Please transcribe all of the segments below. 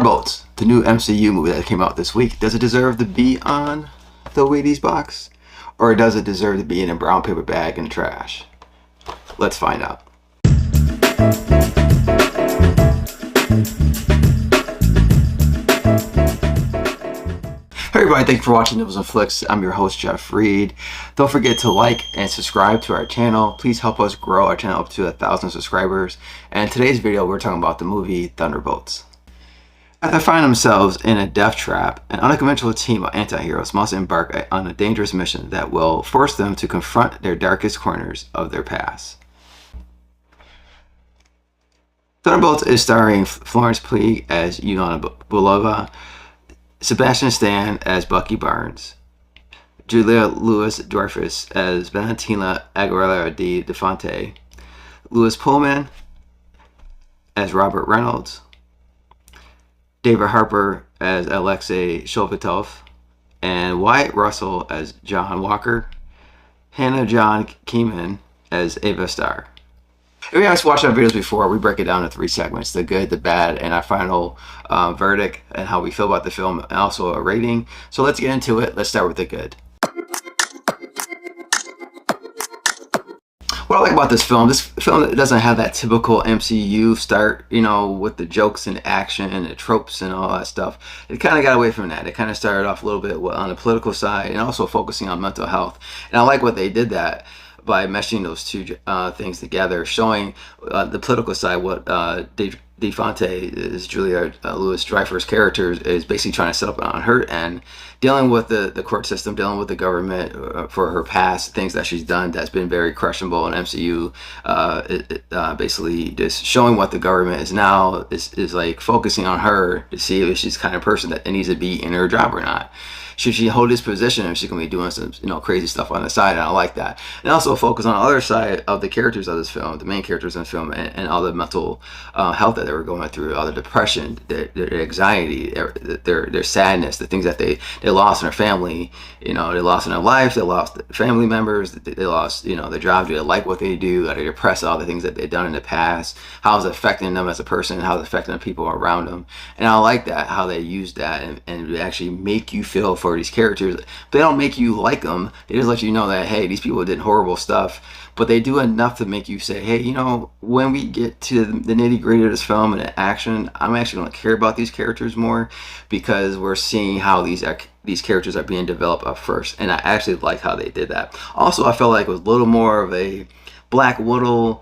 Thunderbolts, the new MCU movie that came out this week, does it deserve to be on the Wheaties box? Or does it deserve to be in a brown paper bag in the trash? Let's find out. Hey everybody, thank you for watching Nibbles and Flicks. I'm your host, Jeff Reed. Don't forget to like and subscribe to our channel. Please help us grow our channel up to 1,000 subscribers. And in today's video, we're talking about the movie Thunderbolts. As they find themselves in a death trap, an unconventional team of anti-heroes must embark on a dangerous mission that will force them to confront their darkest corners of their past. Thunderbolts is starring Florence Pugh as Yelena Belova, Sebastian Stan as Bucky Barnes, Julia Louis-Dreyfus as Valentina Aguilera de Fonte, Louis Pullman as Robert Reynolds, David Harper as Alexei Sholovatov, and Wyatt Russell as John Walker, Hannah John Keeman as Ava Starr. If you guys watched our videos before, we break it down into 3 segments: the good, the bad, and our final verdict and how we feel about the film, and also a rating. So let's get into it. Let's start with the good. What I like about this film doesn't have that typical MCU start, you know, with the jokes and action and the tropes and all that stuff. It kind of got away from that. It kind of started off a little bit on the political side and also focusing on mental health. And I like what they did that by meshing those two things together, showing the political side, what De Fonte is Julia Louis-Dreyfus' character is basically trying to set up on her end, dealing with the court system, dealing with the government for her past things that she's done that's been very questionable in MCU. Basically just showing what the government is now is like focusing on her to see if she's the kind of person that needs to be in her job or not. Should she hold this position, or she's gonna be doing some, crazy stuff on the side? And I like that. And also focus on the other side of the characters of this film, the main characters in the film, and all the mental health that they were going through, all the depression, their anxiety, their sadness, the things that they lost in their family. They lost in their life, they lost family members, they lost their job. Do they like what they do? Are they depressed? All the things that they've done in the past. How is it affecting them as a person? How is it affecting the people around them? And I like that, how they use that and actually make you feel for these characters. They don't make you like them. They just let you know that, hey, these people did horrible stuff, but they do enough to make you say, hey, when we get to the nitty-gritty of this film and the action, I'm actually going to care about these characters more, because we're seeing how these characters are being developed up first. And I actually like how they did that. Also, I felt like it was a little more of a Black Widow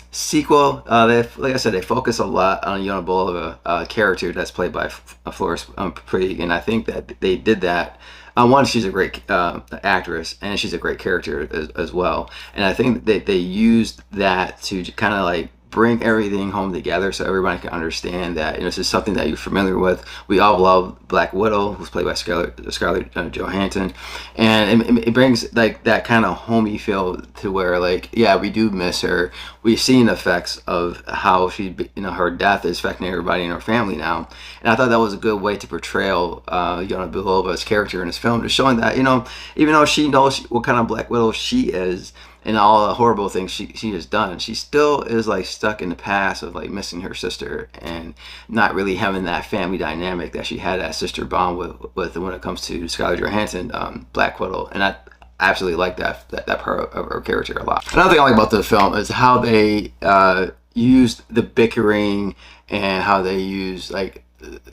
sequel. Like I said, they focus a lot on Yelena Belova, character that's played by Florence Pugh, and I think that they did that. One, she's a great actress, and she's a great character as well. And I think that they used that to kind of like bring everything home together, so everybody can understand that this is something that you're familiar with. We all love Black Widow, who's played by Scarlett Johansson, and it brings like that kind of homey feel to where, like, yeah, we do miss her. We've seen the effects of how she, her death is affecting everybody in her family now, and I thought that was a good way to portray Yelena Belova's character in this film, just showing that even though she knows what kind of Black Widow she is, and all the horrible things she has done, she still is like stuck in the past of like missing her sister and not really having that family dynamic that she had, that sister bond with when it comes to Scarlett Johansson, Black Widow. And I absolutely like that part of her character a lot. Another thing I like about the film is how they used the bickering, and how they use, like,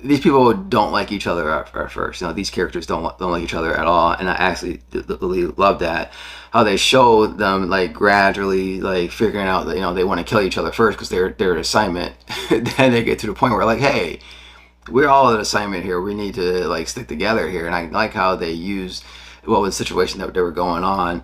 these people don't like each other at first. These characters don't like each other at all, and I actually really love that. How they show them like gradually like figuring out that they want to kill each other first because they're an assignment. Then they get to the point where, like, hey, we're all an assignment here. We need to like stick together here. And I like how they use what was the situation that they were going on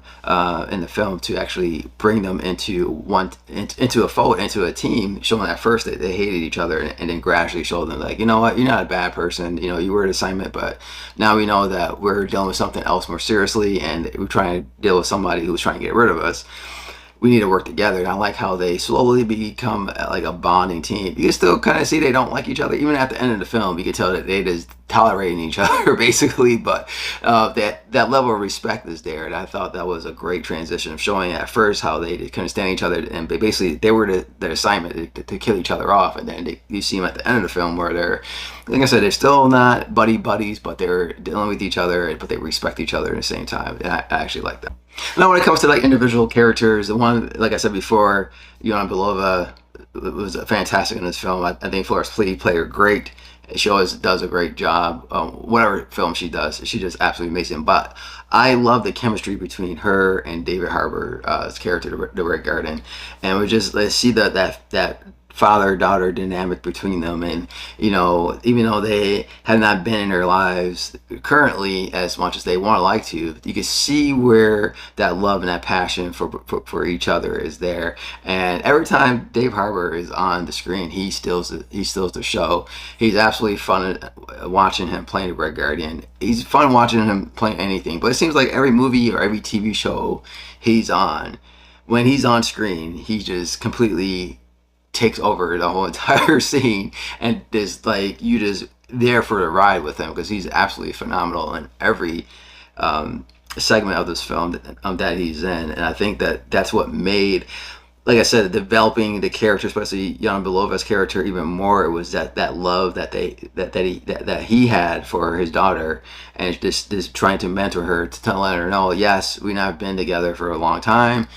in the film to actually bring them into a fold, into a team, showing that first they hated each other, and then gradually show them, like, you know what, you're not a bad person, you were an assignment, but now we know that we're dealing with something else more seriously, and we're trying to deal with somebody who's trying to get rid of us. We need to work together. And I like how they slowly become like a bonding team. You can still kind of see they don't like each other. Even at the end of the film, you can tell that they just tolerating each other basically, but that level of respect is there, and I thought that was a great transition of showing at first how they couldn't stand each other, and basically they were their assignment to kill each other off, and then you see them at the end of the film where they're, like I said, they're still not buddies, but they're dealing with each other, but they respect each other at the same time, and I actually like that. Now when it comes to like individual characters, the one, like I said before, Yana Belova was fantastic in this film. I think Florence Pugh played her great. She always does a great job. Whatever film she does, she does absolutely amazing. But I love the chemistry between her and David Harbour's character, the Red Guardian, and we just let's see that father-daughter dynamic between them. And you know, even though they have not been in their lives currently as much as they want to like to, you can see where that love and that passion for each other is there. And every time Dave Harbour is on the screen, he steals the show. He's absolutely fun watching him playing the Red Guardian. He's fun watching him playing anything, but it seems like every movie or every TV show he's on, when he's on screen, he just completely takes over the whole entire scene, and just like you just there for the ride with him, because he's absolutely phenomenal in every segment of this film that he's in. And I think that's what made, like I said, developing the character, especially Yana Belova's character, even more. It was that love that he had for his daughter, and just trying to mentor her, to let her know, yes, we have been together for a long time.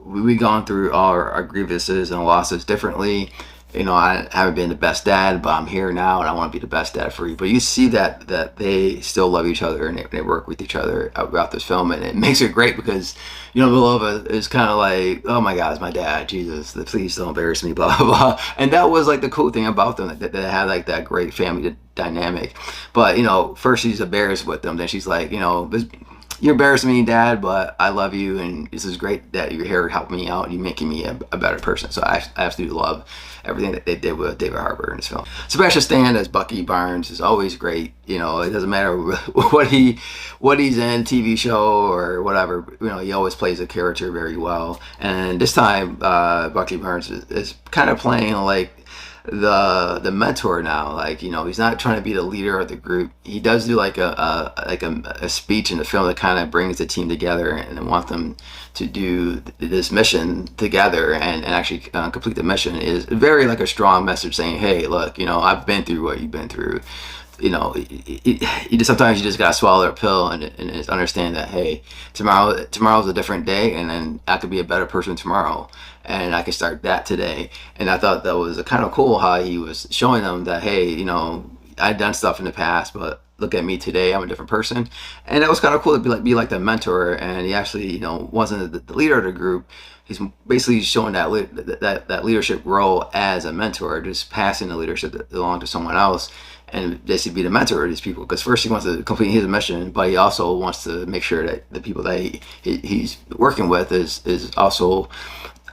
We've gone through all our grievances and losses differently. You know, I haven't been the best dad, but I'm here now, and I want to be the best dad for you. But you see that they still love each other, and they work with each other throughout this film, and it makes it great because, you know, Belova is kind of like, oh my God, it's my dad, Jesus, please don't embarrass me, blah, blah, blah. And that was like the cool thing about them, that they had like that great family dynamic. But, you know, first she's embarrassed with them, then she's like, you know, you're embarrassing me, Dad, but I love you, and this is great that you're here helping me out, and you're making me a better person. So I absolutely love everything that they did with David Harbour in this film. Sebastian Stan as Bucky Barnes is always great. You know, it doesn't matter what he's in, TV show or whatever. You know, he always plays a character very well. And this time, Bucky Barnes is kind of playing like the mentor now. Like, you know, he's not trying to be the leader of the group. He does do like a speech in the film that kind of brings the team together and want them to do this mission together and actually complete the mission. Is very like a strong message saying, hey, look, you know, I've been through what you've been through. You know, sometimes you just gotta swallow a pill and just understand that, hey, tomorrow's a different day, and then I could be a better person tomorrow, and I can start that today. And I thought that was kind of cool how he was showing them that, hey, you know, I've done stuff in the past, but look at me today, I'm a different person. And it was kind of cool to be like the mentor. And he actually, you know, wasn't the leader of the group. He's basically showing that leadership role as a mentor, just passing the leadership along to someone else, and basically be the mentor of these people. Because first he wants to complete his mission, but he also wants to make sure that the people that he's working with is also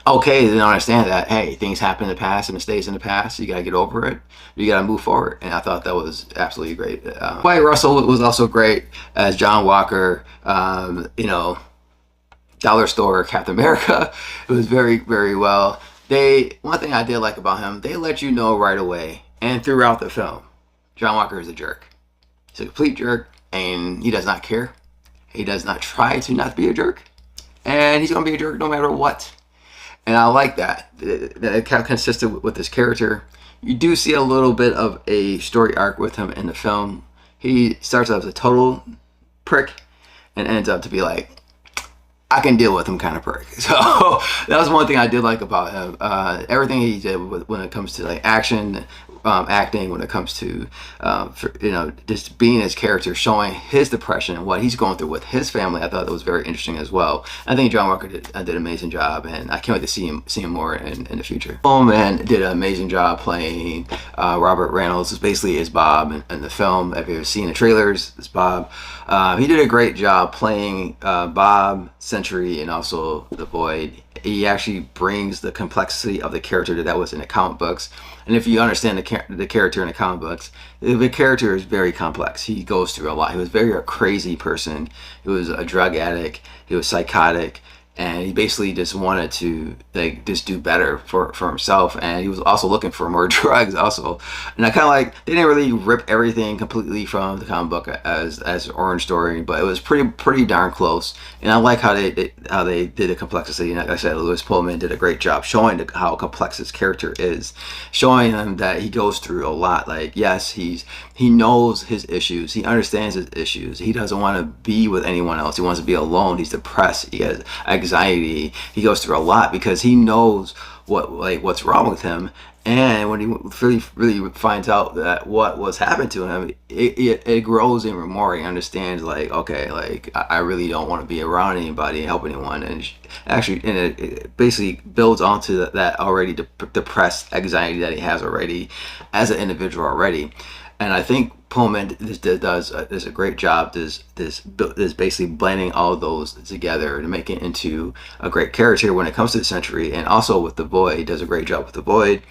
okay to understand that, hey, things happen in the past and mistakes in the past. You got to get over it. You got to move forward. And I thought that was absolutely great. Wyatt Russell was also great as John Walker. You know, Dollar Store Captain America. It was very, very well. One thing I did like about him, they let you know right away and throughout the film, John Walker is a jerk. He's a complete jerk, and he does not care. He does not try to not be a jerk, and he's going to be a jerk no matter what. And I like that. It kind of consistent with his character. You do see a little bit of a story arc with him in the film. He starts out as a total prick and ends up to be like, I can deal with him kind of prick. So that was one thing I did like about him. Everything he did when it comes to like action, acting, when it comes to you know, just being his character, showing his depression and what he's going through with his family. I thought that was very interesting as well. I think John Walker did an amazing job, and I can't wait to see him more in the future. Bowman did an amazing job playing Robert Reynolds, who's basically is Bob in the film. If you've seen the trailers, it's Bob. He did a great job playing Bob, Sentry, and also the Void. He actually brings the complexity of the character that was in the comic books. And if you understand the character in the comic books, the character is very complex. He goes through a lot. He was a crazy person. He was a drug addict. He was psychotic. and he basically just wanted to like just do better for himself, and he was also looking for more drugs also. And I kind of like, they didn't really rip everything completely from the comic book as Orange Story, but it was pretty darn close. And I like how they did the complexity. And like I said, Lewis Pullman did a great job showing how complex his character is, showing him that he goes through a lot. Like, yes, he knows his issues, he understands his issues, he doesn't want to be with anyone else, he wants to be alone, he's depressed, he has anxiety, he goes through a lot because he knows what's wrong with him. And when he really finds out that what was happened to him, it grows him more. He understands, like, okay, like I really don't want to be around anybody, help anyone, and actually, and it basically builds onto that already depressed anxiety that he has already as an individual already. And I think Pullman does a great job. This basically blending all of those together to make it into a great character when it comes to the Century. And also with the Void, he does a great job with the Void.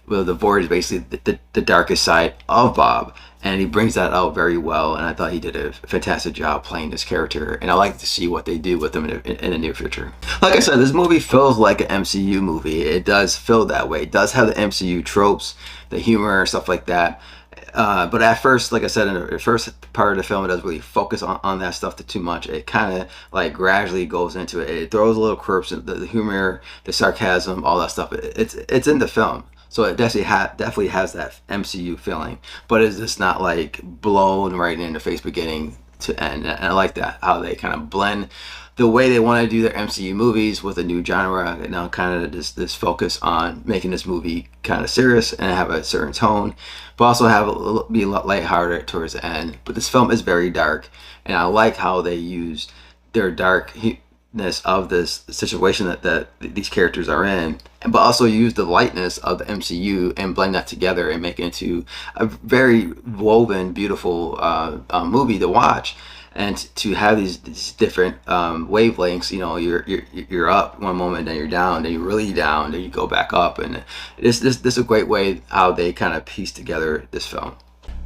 Well, the Void is basically the darkest side of Bob, and he brings that out very well. And I thought he did a fantastic job playing this character, and I like to see what they do with him in the near future. Like I said, this movie feels like an MCU movie. It does feel that way. It does have the MCU tropes, the humor, stuff like that. But at first, like I said, in the first part of the film, it doesn't really focus on that stuff too much. It kind of like gradually goes into it. It throws a little quirks, the humor, the sarcasm, all that stuff. It's in the film. So it definitely has that MCU feeling, but it's just not like blown right in the face beginning to end. And I like that, how they kind of blend the way they want to do their MCU movies with a new genre. And now kind of this focus on making this movie kind of serious and have a certain tone, but also be a lot lighthearted towards the end. But this film is very dark, and I like how they use their darkness of this situation that these characters are in, but also use the lightness of the MCU and blend that together and make it into a very woven, beautiful movie to watch. And to have these different wavelengths, you know, you're up one moment, then you're down, then you're really down, then you go back up, and this is a great way how they kind of piece together this film.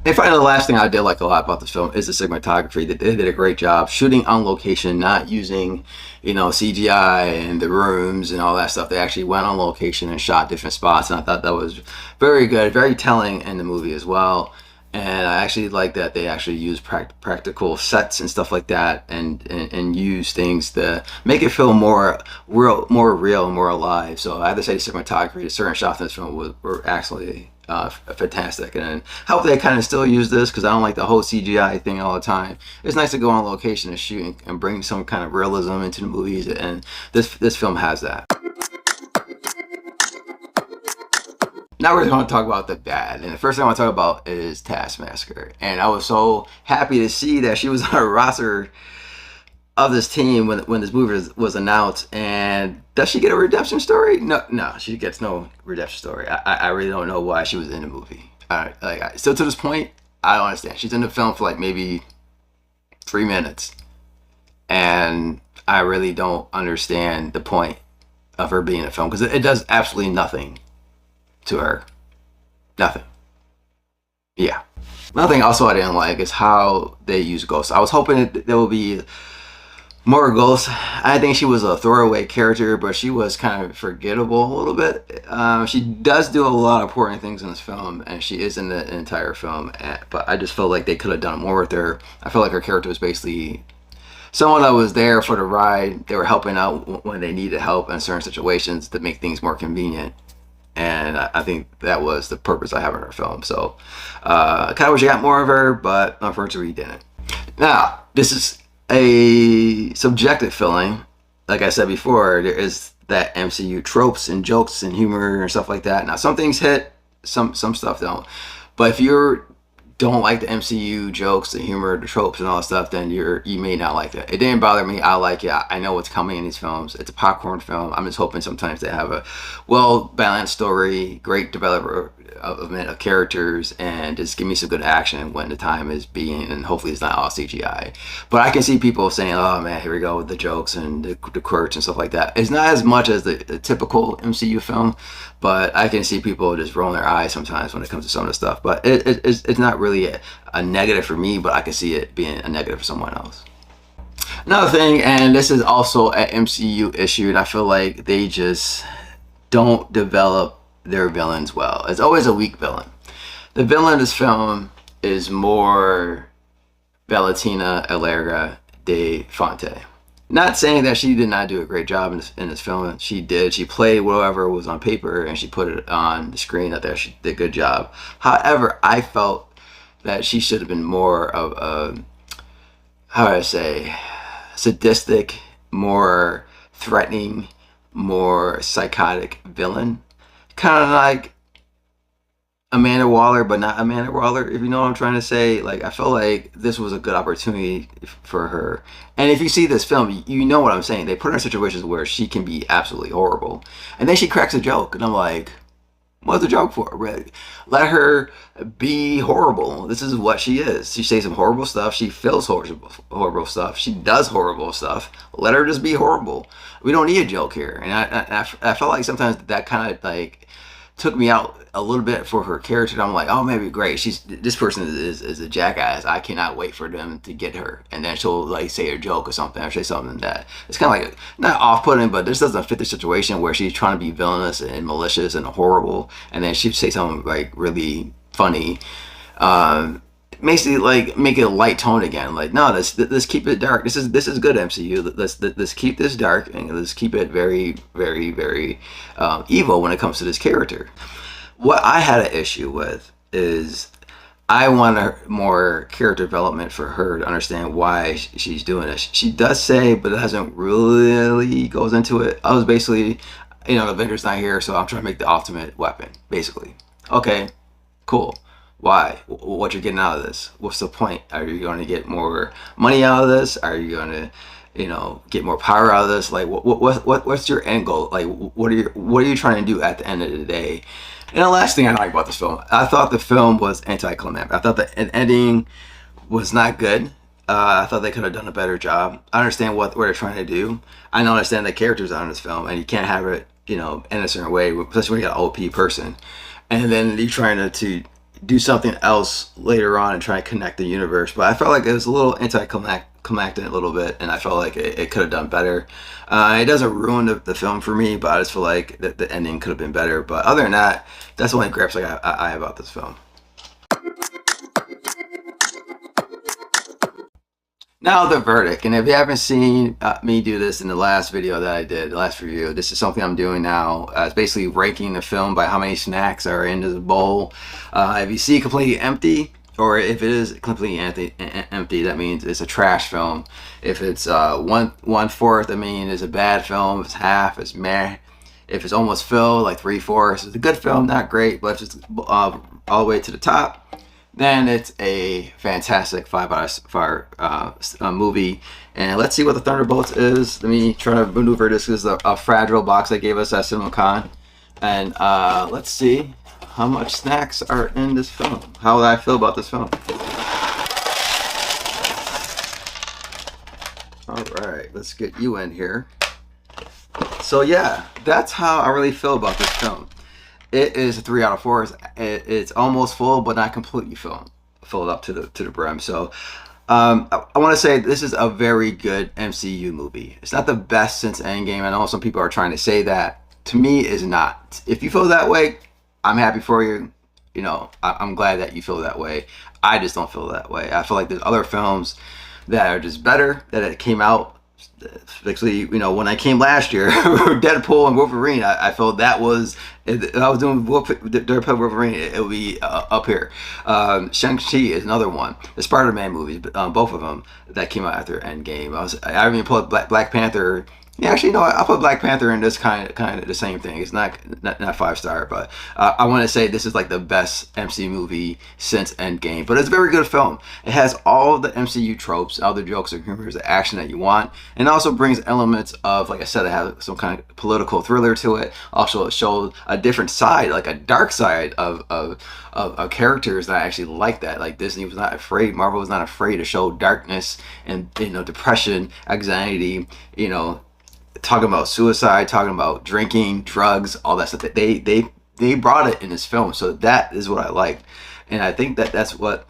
And finally, the last thing I did like a lot about this film is the cinematography. They did a great job shooting on location, not using, you know, CGI and the rooms and all that stuff. They actually went on location and shot different spots, and I thought that was very good, very telling in the movie as well. And I actually like that they actually use practical sets and stuff like that, and use things to make it feel more real, more alive. So I have to say, the cinematography, certain shots in this film were actually fantastic, and I hope they kind of still use this, because I don't like the whole CGI thing all the time. It's nice to go on location and shoot and bring some kind of realism into the movies, and this film has that. Now we're going to talk about the bad, and the first thing I want to talk about is Taskmaster. And I was so happy to see that she was on a roster of this team when this movie was announced. And does she get a redemption story? No, she gets no redemption story. I really don't know why she was in the movie. Still to this point, I don't understand. She's in the film for like maybe 3 minutes, and I really don't understand the point of her being in the film, because it does absolutely nothing to her. Nothing. Yeah. Another thing also I didn't like is how they use ghosts. I was hoping there will be more ghosts. I think she was a throwaway character, but she was kind of forgettable a little bit. She does do a lot of important things in this film, and she is in the entire film, but I just felt like they could have done more with her. I felt like her character was basically someone that was there for the ride. They were helping out when they needed help in certain situations to make things more convenient. And I think that was the purpose I have in her film. So I kind of wish I got more of her, but unfortunately we didn't. Now, this is a subjective feeling. Like I said before, there is that MCU tropes and jokes and humor and stuff like that. Now, some things hit, some stuff don't. But if you don't like the MCU jokes, the humor, the tropes, and all that stuff, then you may not like it. It didn't bother me. I like it. I know what's coming in these films. It's a popcorn film. I'm just hoping sometimes they have a well-balanced story, great development of characters, and just give me some good action when the time is being, and hopefully it's not all CGI. But I can see people saying, oh man, here we go with the jokes and the quirks and stuff like that. It's not as much as the typical MCU film, but I can see people just rolling their eyes sometimes when it comes to some of the stuff. But it's not really a negative for me, but I can see it being a negative for someone else. Another thing, and this is also an MCU issue, and I feel like they just don't develop their villains well. It's always a weak villain. The villain in this film is more Valentina Allegra de Fonte. Not saying that she did not do a great job in this film. She did. She played whatever was on paper and she put it on the screen. I thought she did a good job. However, I felt that she should have been more of a, how do I say, sadistic, more threatening, more psychotic villain. Kind of like Amanda Waller, but not Amanda Waller, if you know what I'm trying to say. Like, I feel like this was a good opportunity for her. And if you see this film, you know what I'm saying. They put her in situations where she can be absolutely horrible. And then she cracks a joke, and I'm like, what's the joke for? Let her be horrible. This is what she is. She says some horrible stuff. She feels horrible stuff. She does horrible stuff. Let her just be horrible. We don't need a joke here. And I felt like sometimes that kind of like took me out a little bit for her character. And I'm like, oh, maybe great. This person is a jackass. I cannot wait for them to get her. And then she'll like say a joke or something, or say something that it's kind of like not off-putting, but this doesn't fit the situation where she's trying to be villainous and malicious and horrible, and then she'd say something like really funny. Basically, like make it a light tone again. Like, no, let's keep it dark. This is good, MCU. Let's keep this dark and let's keep it very, very, very evil when it comes to this character. What I had an issue with is I want more character development for her to understand why she's doing this. She does say, but it hasn't really goes into it. I was basically, the Avengers not here, so I'm trying to make the ultimate weapon, basically. Okay, cool. Why? What you're getting out of this? What's the point? Are you going to get more money out of this? Are you going to, get more power out of this? Like, what's your end goal? Like, what are you trying to do at the end of the day? And the last thing I like about this film, I thought the film was anticlimactic. I thought the ending was not good. I thought they could have done a better job. I understand what they're trying to do. I don't understand the characters on this film, and you can't have it, in a certain way, especially when you got an OP person. And then you're trying to do something else later on and try to connect the universe. But I felt like it was a little anticlimactic a little bit, and I felt like it could have done better. It doesn't ruin the film for me, but I just feel like the ending could have been better. But other than that, that's the only gripes I have about this film. Now the verdict, and if you haven't seen me do this in the last video that I did, the last review, this is something I'm doing now. It's basically ranking the film by how many snacks are in this bowl. If you see completely empty, or if it is completely empty, that means it's a trash film. If it's 1/4, I mean it's a bad film. If it's half, it's meh. If it's almost filled, like 3/4, it's a good film, not great. But if it's all the way to the top, then it's a fantastic 5 out of 5 movie. And let's see what the Thunderbolts is. Let me try to maneuver this. This is a fragile box they gave us at CinemaCon. And let's see how much snacks are in this film. How would I feel about this film? Alright, let's get you in here. So yeah, that's how I really feel about this film. It is a 3 out of 4. It's almost full, but not completely filled up to the brim. So I want to say this is a very good MCU movie. It's not the best since Endgame. I know some people are trying to say that. To me, it's not. If you feel that way, I'm happy for you. I'm glad that you feel that way. I just don't feel that way. I feel like there's other films that are just better that it came out. Especially, when I came last year, Deadpool and Wolverine, I felt that was, if I was doing Deadpool and Wolverine, it would be up here. Shang-Chi is another one. The Spider-Man movies, both of them that came out after Endgame. I even put Black Panther. Yeah, actually, no, I'll put Black Panther in this kind of the same thing. It's not 5-star, but I want to say this is like the best MCU movie since Endgame. But it's a very good film. It has all the MCU tropes, all the jokes and humor, the action that you want, and also brings elements of, like I said, it has some kind of political thriller to it. Also, it shows a different side, like a dark side of characters that I actually like that. Like Disney was not afraid, Marvel was not afraid to show darkness and depression, anxiety, talking about suicide, talking about drinking, drugs, all that stuff. They brought it in this film, so that is what I liked, and I think that's what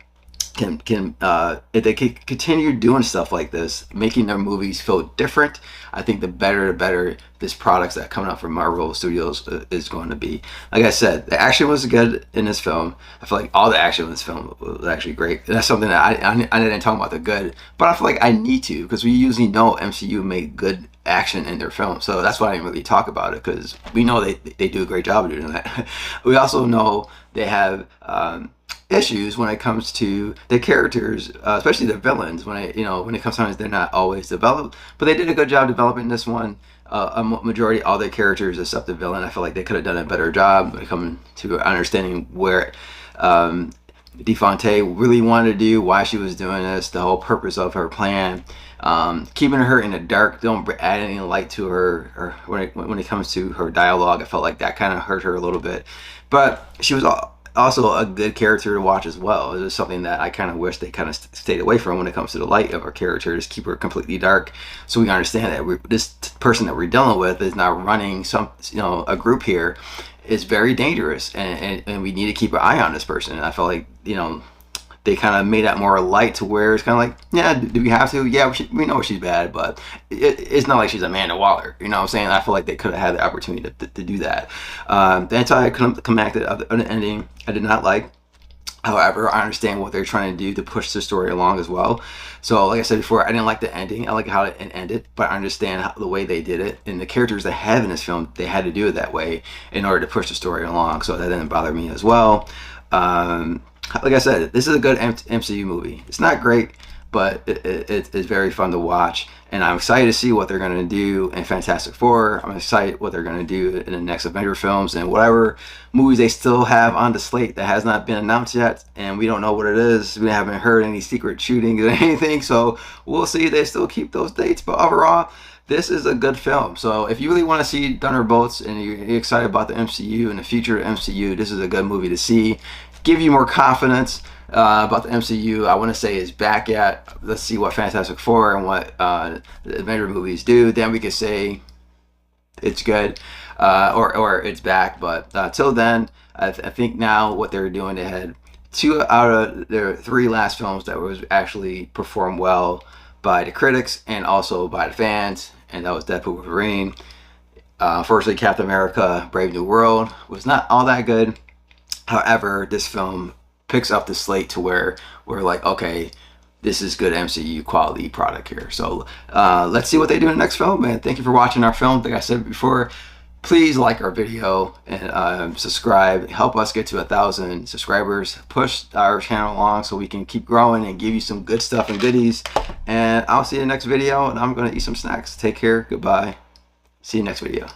if they can continue doing stuff like this, making their movies feel different, I think the better this products that coming out from Marvel Studios is going to be. Like I said, the action was good in this film. I feel like all the action in this film was actually great. And that's something that I didn't talk about the good, but I feel like I need to, because we usually know MCU make good action in their films, so that's why I didn't really talk about it, because we know they do a great job of doing that. We also know they have issues when it comes to the characters, especially the villains. When it comes to they're not always developed, but they did a good job developing this one. A majority all their characters except the villain, I feel like they could have done a better job when it comes to understanding where DeFonte really wanted to do, why she was doing this, the whole purpose of her plan. Keeping her in the dark, don't add any light to her, or when it comes to her dialogue, I felt like that kind of hurt her a little bit. But she was also a good character to watch as well. It was something that I kind of wish they kind of stayed away from when it comes to the light of our character. Just keep her completely dark, so we understand that this person that we're dealing with is not running a group here. Is very dangerous, and we need to keep an eye on this person. And I felt like they kind of made that more light, to where it's kind of like, yeah, do we have to? Yeah, we know she's bad, but it's not like she's Amanda Waller. You know what I'm saying? I feel like they could have had the opportunity to do that. The anticlimactic of the ending, I did not like. However, I understand what they're trying to do to push the story along as well. So, like I said before, I didn't like the ending. I like how it ended, but I understand the way they did it. And the characters they have in this film, they had to do it that way in order to push the story along. So that didn't bother me as well. Like I said, this is a good MCU movie. It's not great, but it's very fun to watch. And I'm excited to see what they're going to do in Fantastic Four. I'm excited what they're going to do in the next Avenger films, and whatever movies they still have on the slate that has not been announced yet. And we don't know what it is. We haven't heard any secret shootings or anything. So we'll see if they still keep those dates. But overall, this is a good film. So if you really want to see Thunderbolts and you're excited about the MCU and the future of MCU, this is a good movie to see. Give you more confidence about the MCU. I want to say is back at. Let's see what Fantastic Four and what the Avenger movies do. Then we can say it's good or it's back. But till then, I think now what they're doing, they had 2 out of their 3 last films that was actually performed well by the critics and also by the fans, and that was Deadpool, Wolverine. Firstly, Captain America: Brave New World was not all that good. However, this film picks up the slate to where we're like, okay, this is good MCU quality product here. So let's see what they do in the next film. And thank you for watching our film. Like I said before, please like our video and subscribe. Help us get to 1,000 subscribers. Push our channel along so we can keep growing and give you some good stuff and goodies. And I'll see you in the next video, and I'm going to eat some snacks. Take care. Goodbye. See you next video.